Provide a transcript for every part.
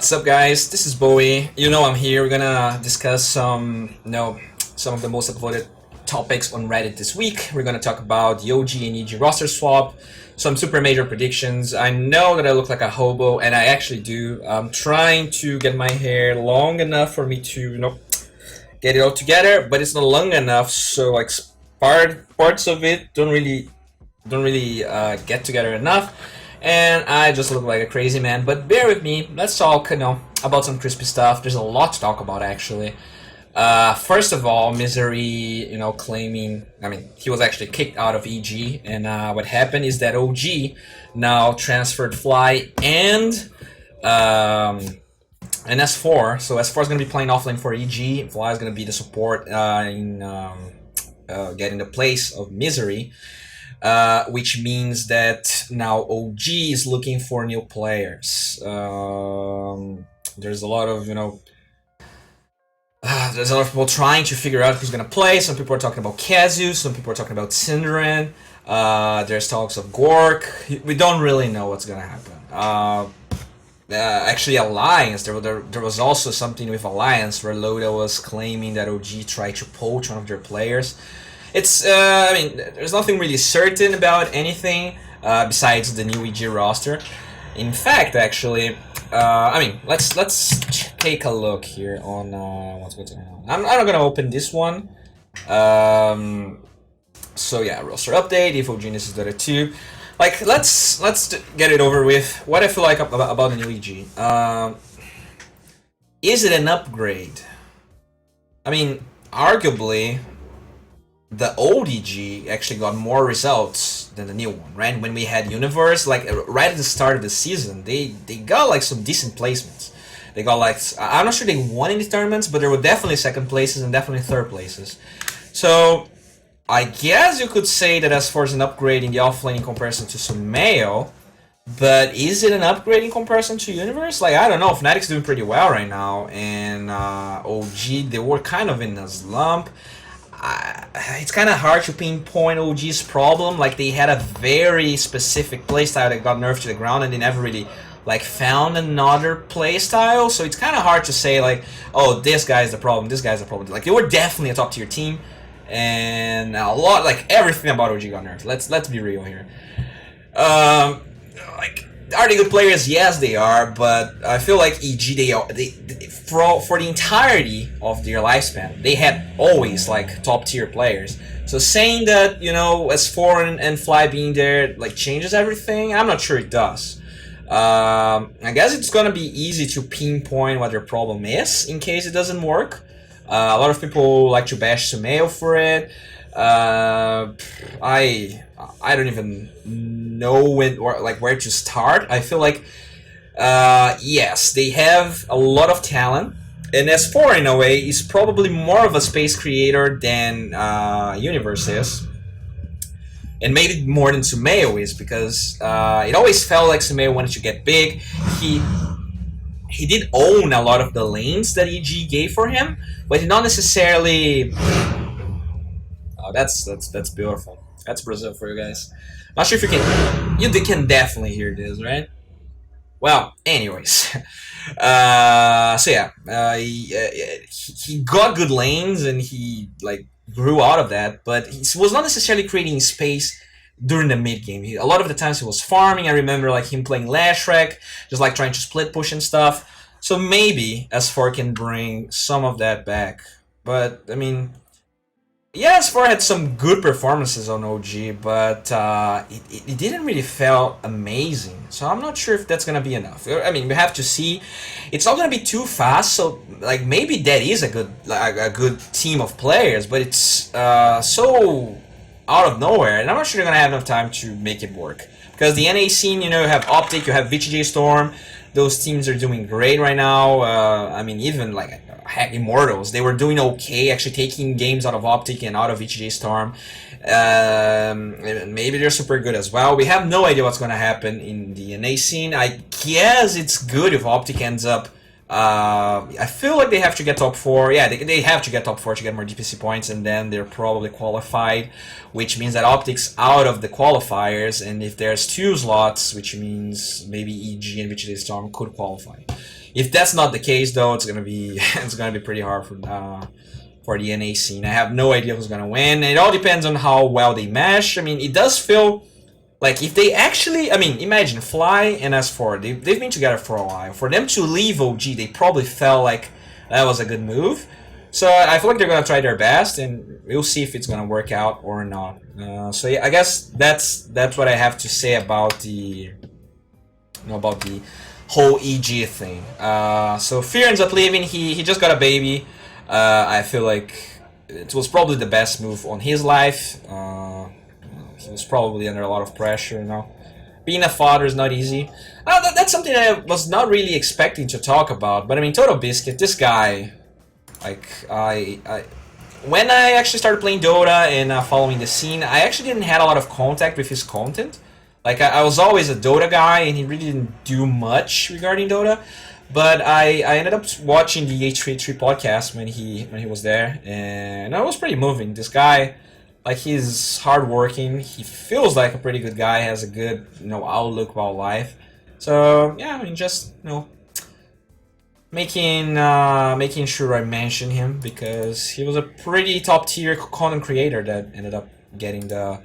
What's up, guys? This is Bowie. You know I'm here. We're gonna discuss some of the most upvoted topics on Reddit this week. We're gonna talk about the OG and EG roster swap, some super major predictions. I know that I look like a hobo, and I actually do. I'm trying to get my hair long enough for me to, get it all together, but it's not long enough, so like parts of it don't really get together enough. And I just look like a crazy man, but bear with me. Let's talk, about some crispy stuff. There's a lot to talk about, actually. First of all, Misery, claiming, he was actually kicked out of EG, and what happened is that OG now transferred Fly and S4. So S4 is going to be playing offlane for EG. Fly is going to be the support in getting the place of Misery. Which means that now OG is looking for new players. There's a lot of, there's a lot of people trying to figure out who's gonna play. Some people are talking about Kazu, some people are talking about Synderen. There's talks of Gork. We don't really know what's gonna happen. Actually, Alliance, there was also something with Alliance where Loda was claiming that OG tried to poach one of their players. It's, there's nothing really certain about anything besides the new EG roster. In fact, actually, let's take a look here on what's going on. I'm not gonna open this one. So yeah, roster update. If OG is Dota 2, like let's get it over with. What I feel like about the new EG. Is it an upgrade? Arguably, the old EG actually got more results than the new one, right? When we had Universe, like right at the start of the season, they got like some decent placements. They got like, I'm not sure they won any tournaments, but there were definitely second places and definitely third places. So I guess you could say that S4 is an upgrade in the offlane in comparison to Sumail, but is it an upgrade in comparison to Universe? Like, I don't know. Fnatic's doing pretty well right now, and OG, they were kind of in a slump. It's kind of hard to pinpoint OG's problem. Like, they had a very specific playstyle that got nerfed to the ground, and they never really found another playstyle. So it's kind of hard to say oh, this guy's the problem, this guy's the problem. Like, they were definitely a top tier team, and a lot, everything about OG got nerfed. Let's be real here. Are they good players? Yes, they are, but I feel like EG, for the entirety of their lifespan, they had always top tier players. So saying that S4 and Fly being there changes everything, I'm not sure it does. I guess it's gonna be easy to pinpoint what their problem is in case it doesn't work. A lot of people like to bash Sumail for it. I don't even know where to start. I feel like yes, they have a lot of talent, and S4 in a way is probably more of a space creator than Universe is, and maybe more than Sumail is, because it always felt like Sumail wanted to get big. He did own a lot of the lanes that EG gave for him, but not necessarily. Oh, that's beautiful. That's Brazil for you guys. Not sure if you can. You can definitely hear this, right? Well, anyways. So yeah, he got good lanes and he grew out of that, but he was not necessarily creating space during the mid game. A lot of the times he was farming. I remember him playing Lashrack, just trying to split push and stuff. So maybe S4 can bring some of that back. But yeah, S4 had some good performances on OG, but it didn't really feel amazing. So I'm not sure if that's gonna be enough. We have to see. It's not gonna be too fast. So maybe that is a good team of players, but it's so out of nowhere, and I'm not sure they're gonna have enough time to make it work. Because the NA scene, you have Optic, you have VTJ Storm. Those teams are doing great right now. Even heck, Immortals, they were doing okay, actually taking games out of Optic and out of VTJ Storm. Maybe they're super good as well. We have no idea what's going to happen in the NA scene. I guess it's good if Optic ends up I feel like they have to get top 4. Yeah, they have to get top 4 to get more DPC points, and then they're probably qualified, which means that Optics out of the qualifiers, and if there's 2 slots, which means maybe EG and VGD Storm could qualify. If that's not the case, though, it's gonna be it's gonna be pretty hard for the NA scene. I have no idea who's gonna win. It all depends on how well they mesh. I mean, it does feel like if they actually, I mean, imagine Fly and S4, they've been together for a while. For them to leave OG, they probably felt like that was a good move. So I feel like they're gonna try their best, and we'll see if it's gonna work out or not. So yeah, I guess that's what I have to say about the whole EG thing. So Fear ends up leaving. He just got a baby. I feel like it was probably the best move on his life. He was probably under a lot of pressure, you know. Being a father is not easy. That's something I was not really expecting to talk about. But I mean, Total Biscuit, this guy, like, when I actually started playing Dota and following the scene, I actually didn't have a lot of contact with his content. Like, I was always a Dota guy, and he really didn't do much regarding Dota. But I ended up watching the H33 podcast when he was there, and it was pretty moving. This guy, like, he's hardworking. He feels like a pretty good guy. Has a good, outlook about life. So yeah, I mean, just making sure I mention him because he was a pretty top tier content creator that ended up getting the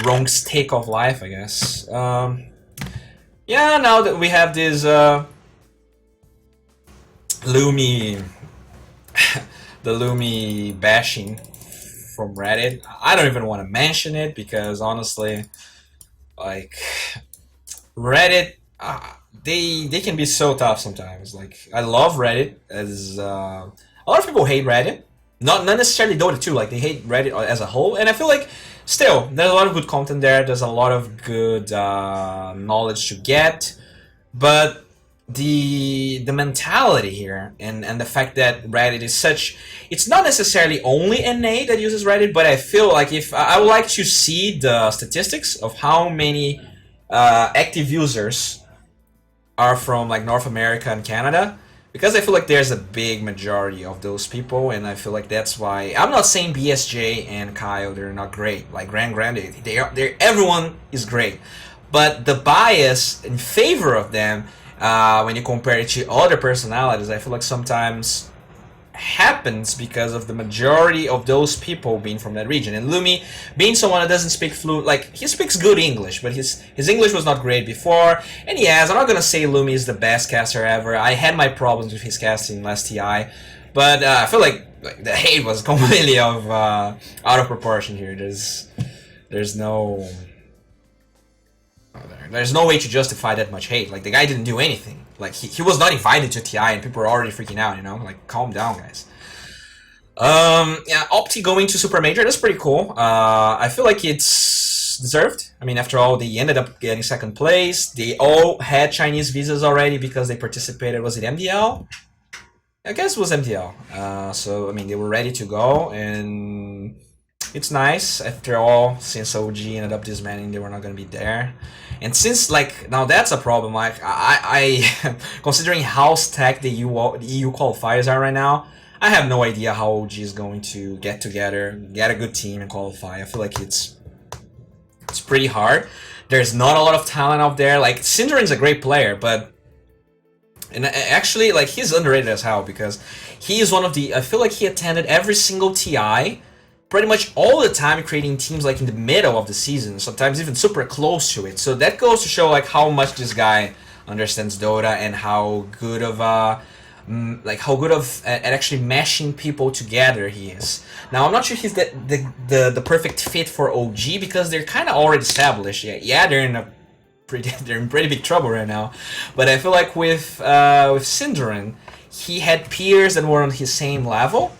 wrong stake of life, I guess. Yeah, now that we have this Lumi, the Lumi bashing from Reddit. I don't even want to mention it because honestly, like, Reddit, they can be so tough sometimes. Like, I love Reddit as a lot of people hate Reddit. Not necessarily Dota 2, like they hate Reddit as a whole, and I feel like still there's a lot of good content there. There's a lot of good knowledge to get, but the mentality here and the fact that Reddit is such, it's not necessarily only NA that uses Reddit, but I feel like if I would like to see the statistics of how many active users are from like North America and Canada, because I feel like there's a big majority of those people, and I feel like that's why I'm not saying BSJ and Kyle, they're not great. Like Grand, they everyone is great, but the bias in favor of them when you compare it to other personalities, I feel like sometimes happens because of the majority of those people being from that region. And Lumi, being someone that doesn't speak fluent, like, he speaks good English, but his English was not great before. And yes, I'm not gonna say Lumi is the best caster ever. I had my problems with his casting last TI, but I feel like the hate was completely out of proportion here. There's no way to justify that much hate. Like, the guy didn't do anything. Like, he was not invited to TI and people were already freaking out, Like, calm down, guys. Yeah, Opti going to Supermajor, that's pretty cool. I feel like it's deserved. I mean, after all, they ended up getting second place. They all had Chinese visas already because they participated. Was it MDL? I guess it was MDL. So, I mean, they were ready to go, and it's nice. After all, since OG ended up disbanding, they were not going to be there. And since, like, now that's a problem. Like, I considering how stacked the EU qualifiers are right now, I have no idea how OG is going to get together, get a good team, and qualify. I feel like it's pretty hard. There's not a lot of talent out there. Like, Synderen's a great player, but and actually, like, he's underrated as hell because he is one of the. I feel like he attended every single TI. Pretty much all the time creating teams like in the middle of the season, sometimes even super close to it. So that goes to show like how much this guy understands Dota and how good of at actually meshing people together he is. Now I'm not sure he's the perfect fit for OG because they're kind of already established. Yeah, they're in pretty big trouble right now. But I feel like with Synderen, he had peers that were on his same level.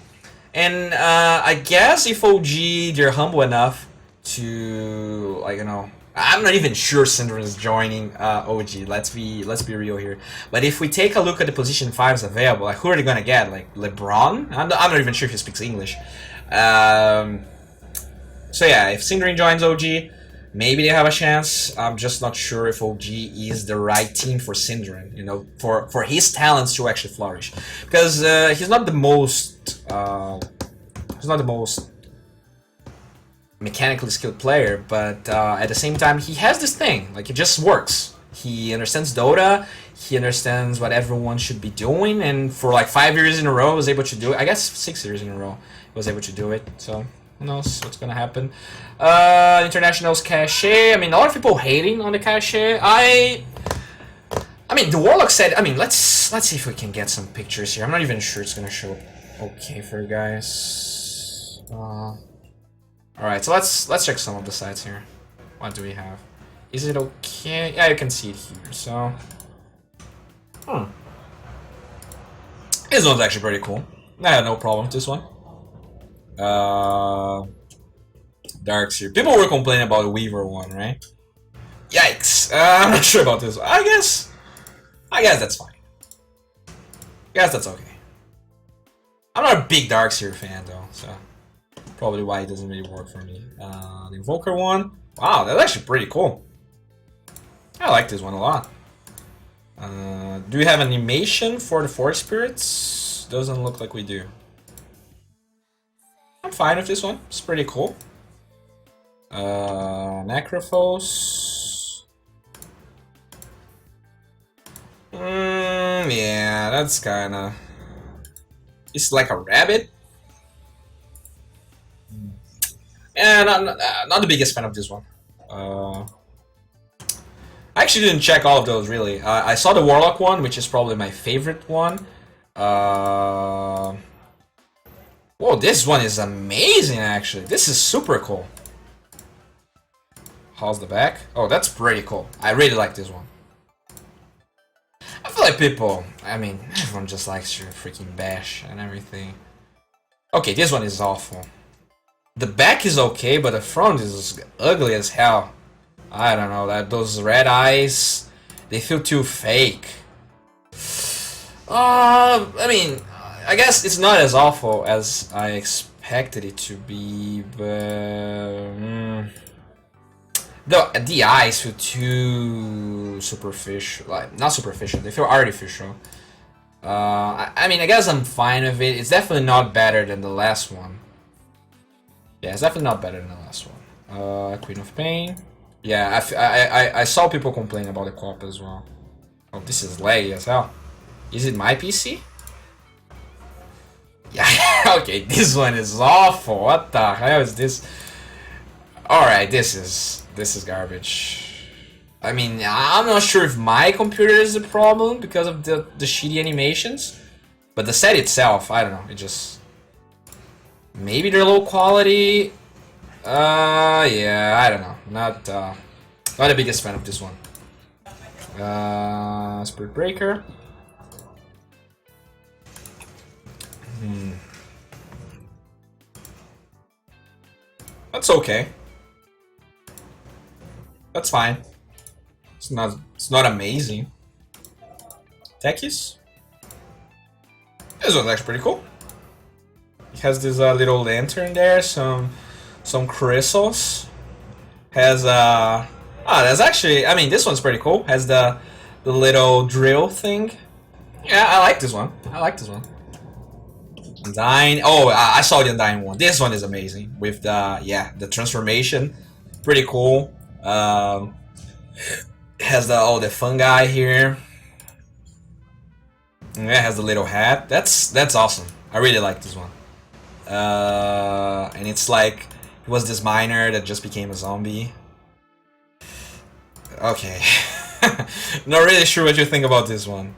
And I guess if OG, they're humble enough to, like, I'm not even sure Synderen is joining OG. Let's be real here. But if we take a look at the position 5s available, like, who are they gonna get? Like LeBron? I'm not even sure if he speaks English. So yeah, if Synderen joins OG, maybe they have a chance. I'm just not sure if OG is the right team for Syndrome, you know, for his talents to actually flourish. Because he's not the most mechanically skilled player, but at the same time, he has this thing. Like, it just works. He understands Dota, he understands what everyone should be doing, and for like 5 years in a row, was able to do it. I guess 6 years in a row, was able to do it. So who knows what's gonna happen? Internationals cachet. I mean, a lot of people hating on the cachet. I mean, the Warlock said. I mean, let's see if we can get some pictures here. I'm not even sure it's gonna show up okay for you guys. All right, so let's check some of the sites here. What do we have? Is it okay? Yeah, you can see it here. So, this one's actually pretty cool. I had no problem with this one. Darks here. People were complaining about the Weaver one, right? Yikes! I'm not sure about this one. I guess that's fine. Guess that's okay. I'm not a big Darkseer fan though, so probably why it doesn't really work for me. The Invoker one. Wow, that's actually pretty cool. I like this one a lot. Do we have animation for the Forest Spirits? Doesn't look like we do. I'm fine with this one. It's pretty cool. Necrophos. Yeah, that's kinda... It's like a rabbit. Yeah, not the biggest fan of this one. I actually didn't check all of those, really. I saw the Warlock one, which is probably my favorite one. Whoa, this one is amazing, actually. This is super cool. How's the back? Oh, that's pretty cool. I really like this one. I feel like people... I mean, everyone just likes your freaking bash and everything. Okay, this one is awful. The back is okay, but the front is ugly as hell. I don't know, those red eyes, they feel too fake. I mean, I guess it's not as awful as I expected it to be, but the eyes feel too superficial. Like, not superficial, they feel artificial. I mean, I guess I'm fine with it. It's definitely not better than the last one. Yeah, it's definitely not better than the last one. Queen of Pain. Yeah, I saw people complain about the co-op as well. Oh, this is laggy as hell. Is it my PC? Yeah, okay, this one is awful. What the hell is this? Alright, this is garbage. I mean, I'm not sure if my computer is the problem because of the shitty animations. But the set itself, I don't know, it just... Maybe they're low quality. Yeah, I don't know. Not the biggest fan of this one. Spirit Breaker. That's okay. That's fine. It's not amazing. Techies. This one's actually pretty cool. It has this little lantern there, some crystals. Has there's actually, I mean, this one's pretty cool. Has the little drill thing. Yeah, I like this one. I like this one. Undying. Oh, I saw the Undying one. This one is amazing with the transformation. Pretty cool. Has the fungi here. Yeah, it has the little hat. That's awesome. I really like this one. And it's like it was this miner that just became a zombie. Okay. Not really sure what you think about this one.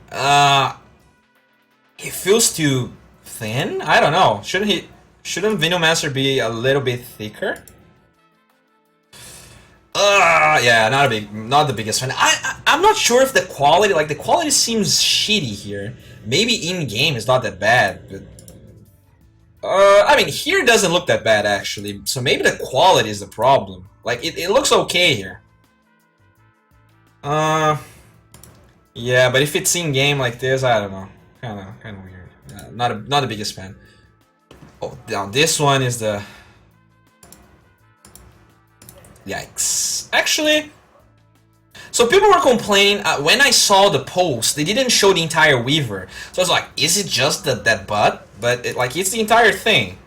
It feels too thin? I don't know. Shouldn't Venomancer be a little bit thicker? Yeah, not the biggest fan. I'm not sure if the quality seems shitty here. Maybe in game it's not that bad, but I mean, here it doesn't look that bad actually. So maybe the quality is the problem. Like it looks okay here. Yeah, but if it's in game like this, I don't know. Kind of weird. Not the biggest fan. Oh, now this one is the... Yikes. actually. So people were complaining when I saw the post. They didn't show the entire Weaver, so I was like, "Is it just that butt?" But it's the entire thing.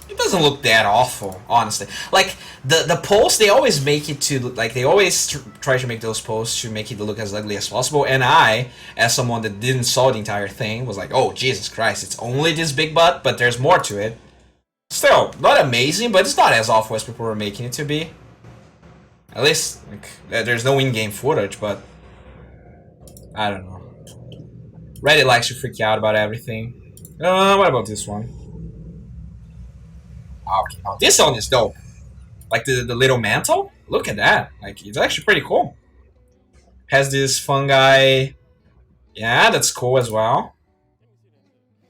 It doesn't look that awful, honestly. Like the posts, they always make it to like they always try to make those posts to make it look as ugly as possible. And I, as someone that didn't saw the entire thing, was like, "Oh Jesus Christ! It's only this big butt, but there's more to it." Still, not amazing, but it's not as awful as people were making it to be. At least, like, there's no in-game footage, but I don't know. Reddit likes to freak out about everything. What about this one? Okay, oh, this one is dope. Like the little mantle. Look at that. Like, it's actually pretty cool. Has this fungi. Yeah, that's cool as well.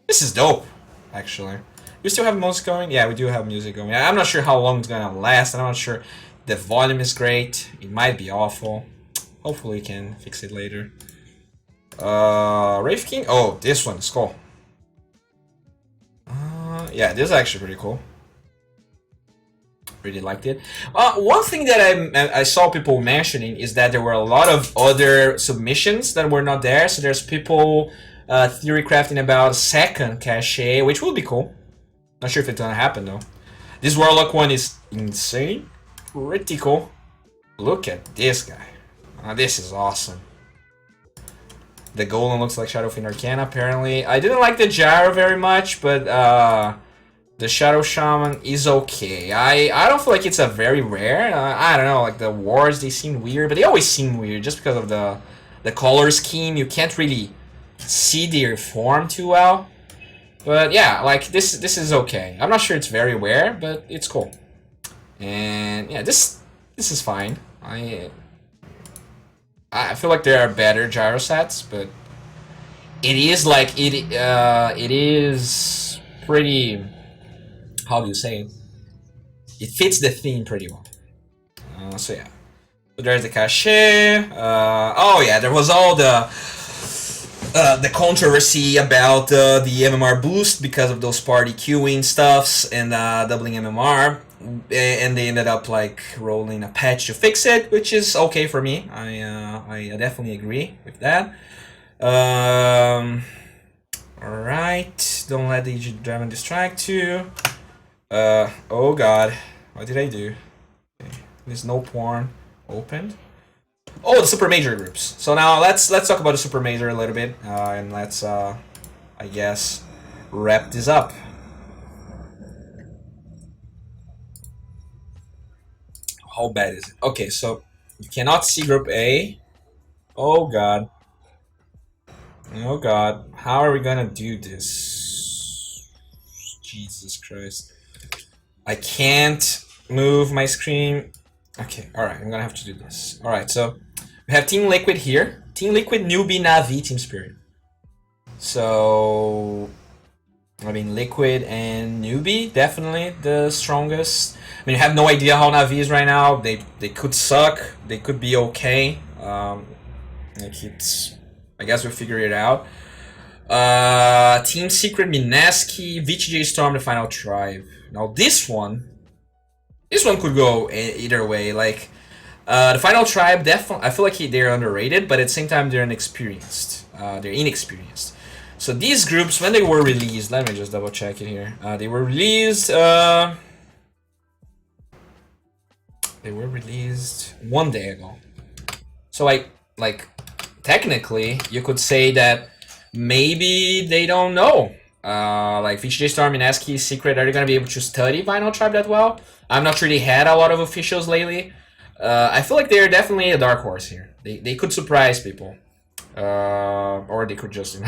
This is dope, actually. We still have music going? Yeah, we do have music going. I'm not sure how long it's gonna last, and I'm not sure the volume is great. It might be awful. Hopefully we can fix it later. Wraith King? Oh, this one is cool. Yeah, this is actually pretty cool. Really liked it. One thing that I saw people mentioning is that there were a lot of other submissions that were not there. So there's people theory crafting about second cache, which will be cool. Not sure if it's gonna happen though. This Warlock one is insane. Pretty cool. Look at this guy. This is awesome. The Golem looks like Shadowfiend Arcana, apparently. I didn't like the Gyro very much, but the Shadow Shaman is okay. I don't feel like it's a very rare. I don't know, like the wards, they seem weird, but they always seem weird just because of the color scheme. You can't really see their form too well. But yeah, like this is okay. I'm not sure it's very rare, but it's cool. And yeah, this is fine. I feel like there are better gyro sets, but it is like it is pretty. How do you say it? It fits the theme pretty well. So yeah. So there's the cache. Oh yeah, there was all the controversy about the MMR boost because of those party queuing stuffs and doubling MMR, and they ended up like rolling a patch to fix it, which is okay for me. I definitely agree with that. All right, don't let the Dragon distract you. Oh god, what did I do? Okay. There's no porn opened. Oh, the Supermajor groups. So now let's talk about the Supermajor a little bit, and let's I guess wrap this up. How bad is it? Okay, so you cannot see Group A. Oh god. Oh god. How are we gonna do this? Jesus Christ. I can't move my screen. Okay, alright, I'm gonna have to do this. Alright, so we have Team Liquid here. Team Liquid, Newbie, Navi, Team Spirit. So I mean, Liquid and Newbie, definitely the strongest. I mean, I have no idea how Navi is right now. They could suck. They could be okay. Like it's, I guess we'll figure it out. Team Secret, Minaski, VTJ Storm, the Final Tribe. Now this one could go either way. Like the Final Tribe, definitely, I feel like they're underrated, but at the same time they're inexperienced. So these groups, when they were released, let me just double check it here. They were released 1 day ago. So like technically you could say that maybe they don't know. Like VTJ Storm and Minaski Secret, are they gonna be able to study Final Tribe that well? I'm not sure they had a lot of officials lately. I feel like they're definitely a dark horse here. They could surprise people. Or they could just,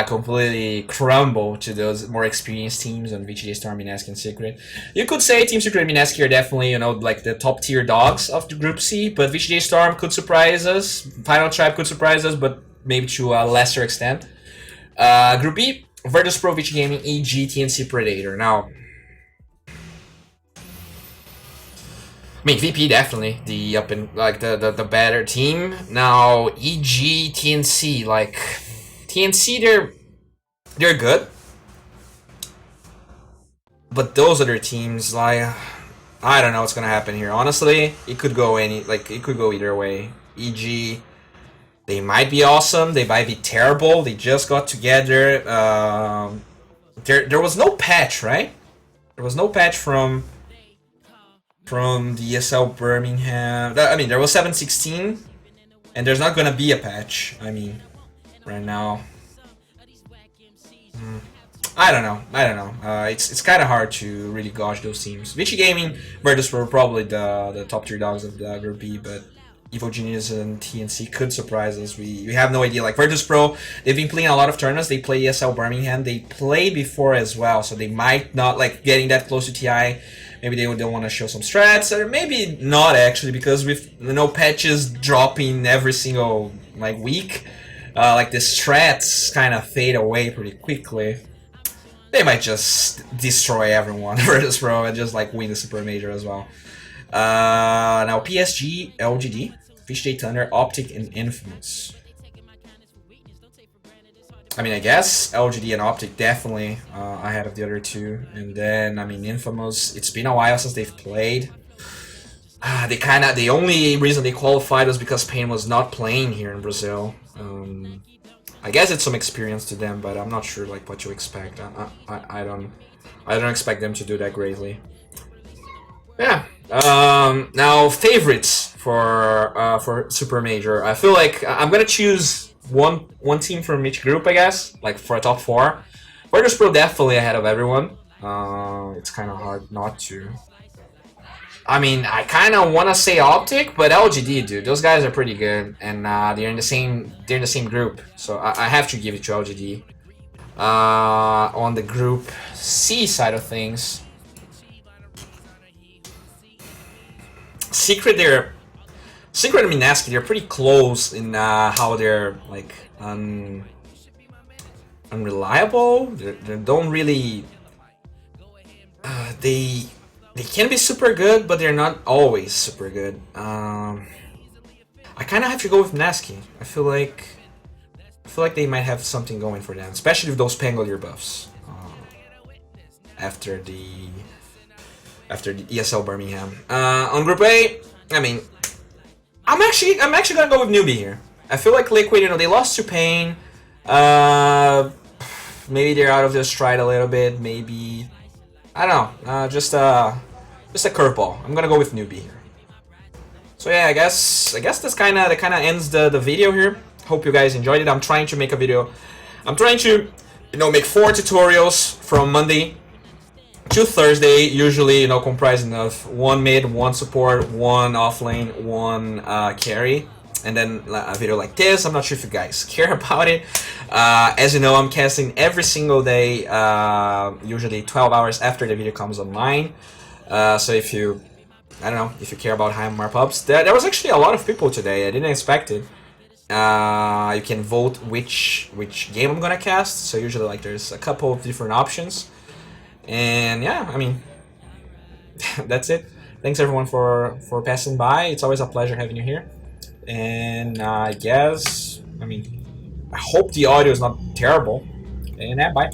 completely crumble to those more experienced teams on VTJ Storm, Minaski, and Secret. You could say Team Secret and Minaski are definitely, like the top tier dogs of the Group C, but VTJ Storm could surprise us, Final Tribe could surprise us, but maybe to a lesser extent. Group B, Virtus Pro, VG Gaming, EG, TNC Predator. Now, I mean, VP definitely the the better team. Now EG, TNC, like TNC, they're good, but those other teams, like I don't know what's gonna happen here. Honestly, it could go it could go either way. E.g., they might be awesome, they might be terrible. They just got together. There was no patch, right? There was no patch from the ESL Birmingham. I mean, there was 7.16, and there's not gonna be a patch. I mean, right now. I don't know. It's kind of hard to really gauge those teams. Vichy Gaming, Virtus were probably the top 3 dogs of the Group B, but Evo Genius and TNC could surprise us. We have no idea. Like Virtus Pro, they've been playing a lot of tournaments. They play ESL Birmingham. They play before as well, so they might not like getting that close to TI. Maybe they don't want to show some strats, or maybe not actually, because with patches dropping every single like week, like the strats kind of fade away pretty quickly. They might just destroy everyone Virtus Pro and just like win the Super Major as well. Now PSG, LGD, Fish Thunder, Optic, and Infamous. I mean, I guess LGD and Optic definitely ahead of the other two, and then I mean Infamous. It's been a while since they've played. The only reason they qualified was because Pain was not playing here in Brazil. I guess it's some experience to them, but I'm not sure like what you expect. I don't expect them to do that greatly. Yeah. Now favorites for Super Major. I feel like I'm gonna choose one team from each group, I guess, like for a top 4. Virtus Pro definitely ahead of everyone. It's kind of hard not to. I mean, I kind of want to say Optic, but LGD, dude, those guys are pretty good, and they're in the same group, so I have to give it to LGD. On the Group C side of things, Secret and Minaski, they're pretty close in how they're like unreliable. They don't really. They can be super good, but they're not always super good. I kind of have to go with Minaski. I feel like they might have something going for them, especially with those Pangolier buffs after the ESL Birmingham. On Group A, I mean, I'm actually gonna go with Newbie here. I feel like Liquid, they lost to Pain. Maybe they're out of their stride a little bit. Maybe I don't know. Just a curveball. I'm gonna go with Newbie here. So yeah, I guess that kind of ends the video here. Hope you guys enjoyed it. I'm trying to make a video. I'm trying to make 4 tutorials from Monday to Thursday, usually comprising of 1 mid, 1 support, 1 offlane, 1 carry, and then a video like this. I'm not sure if you guys care about it. As you know, I'm casting every single day, usually 12 hours after the video comes online. So if you care about high mark ups, there was actually a lot of people today. I didn't expect it. You can vote which game I'm gonna cast. So usually like there's a couple of different options. And yeah, I mean, that's it. Thanks everyone for passing by. It's always a pleasure having you here. And I guess, I hope the audio is not terrible. And yeah, bye.